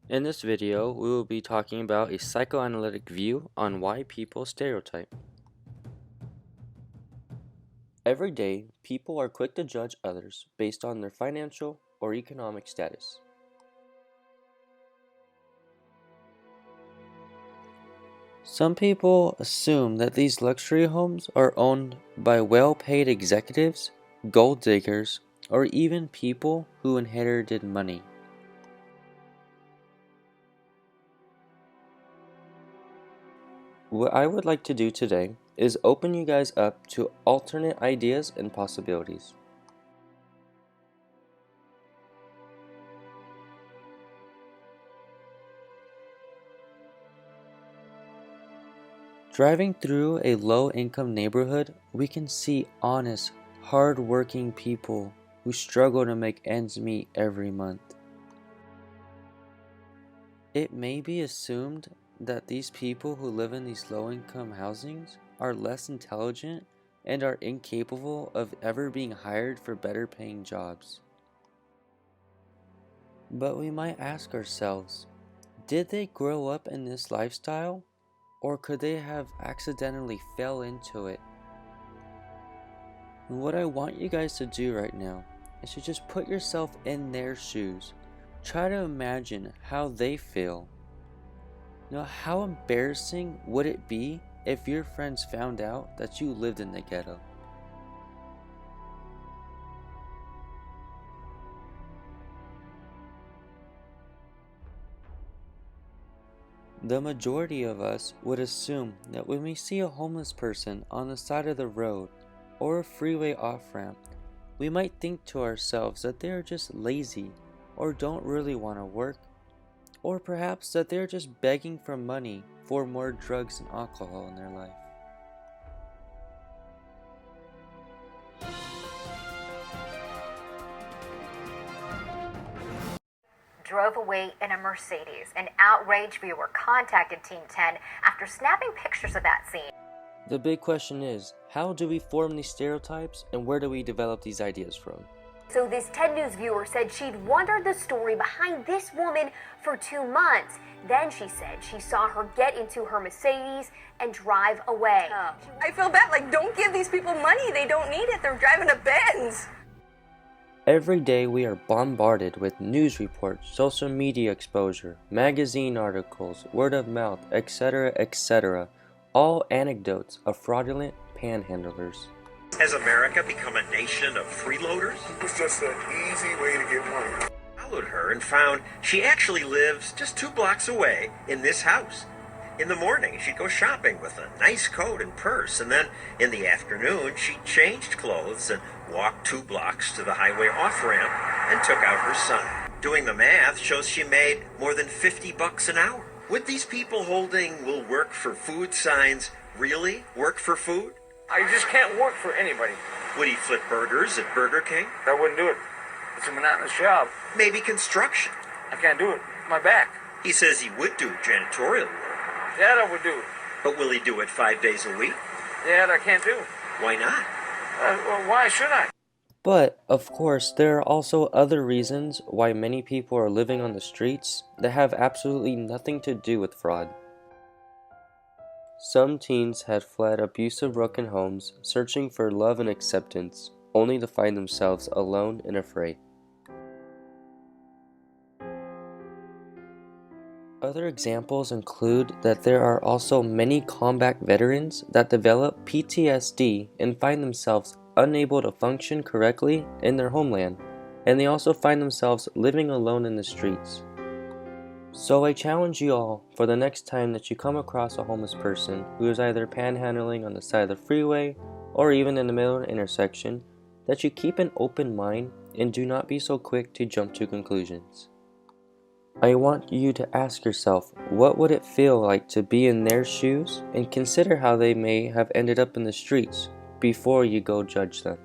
In this video, we will be talking about a psychoanalytic view on why people stereotype. Every day, people are quick to judge others based on their financial or economic status. Some people assume that these luxury homes are owned by well-paid executives, gold diggers, or even people who inherited money. What I would like to do today is open you guys up to alternate ideas and possibilities. Driving through a low-income neighborhood, we can see honest, hard-working people who struggle to make ends meet every month. It may be assumed that these people who live in these low-income housings are less intelligent and are incapable of ever being hired for better-paying jobs. But we might ask ourselves, did they grow up in this lifestyle? Or could they have accidentally fell into it? And what I want you guys to do right now is to just put yourself in their shoes. Try to imagine how they feel. Now, how embarrassing would it be if your friends found out that you lived in the ghetto? The majority of us would assume that when we see a homeless person on the side of the road or a freeway off-ramp, we might think to ourselves that they are just lazy or don't really want to work, or perhaps that they're just begging for money for more drugs and alcohol in their life. Drove away in a Mercedes. An outraged viewer contacted Team 10 after snapping pictures of that scene. The big question is, how do we form these stereotypes and where do we develop these ideas from? So this 10 News viewer said she'd wondered the story behind this woman for 2 months. Then she said she saw her get into her Mercedes and drive away. I feel bad, like, don't give these people money. They don't need it. They're driving a Benz. Every day we are bombarded with news reports, social media exposure, magazine articles, word of mouth, etc., etc., all anecdotes of fraudulent panhandlers. Has America become a nation of freeloaders? It's just an easy way to get money. I followed her and found she actually lives just 2 blocks away in this house. In the morning, she'd go shopping with a nice coat and purse, and then in the afternoon, she changed clothes and walked 2 blocks to the highway off-ramp and took out her son. Doing the math shows she made more than $50 an hour. Would these people holding "will work for food" signs really work for food? I just can't work for anybody. Would he flip burgers at Burger King? I wouldn't do it. It's a monotonous job. Maybe construction. I can't do it. My back. He says he would do janitorial work. That I would do. But will he do it 5 days a week? That I can't do. Why not? Well, why should I? But, of course, there are also other reasons why many people are living on the streets that have absolutely nothing to do with fraud. Some teens had fled abusive broken homes searching for love and acceptance, only to find themselves alone and afraid. Other examples include that there are also many combat veterans that develop PTSD and find themselves unable to function correctly in their homeland, and they also find themselves living alone in the streets. So I challenge you all, for the next time that you come across a homeless person who is either panhandling on the side of the freeway or even in the middle of an intersection, that you keep an open mind and do not be so quick to jump to conclusions. I want you to ask yourself, what would it feel like to be in their shoes, and consider how they may have ended up in the streets before you go judge them.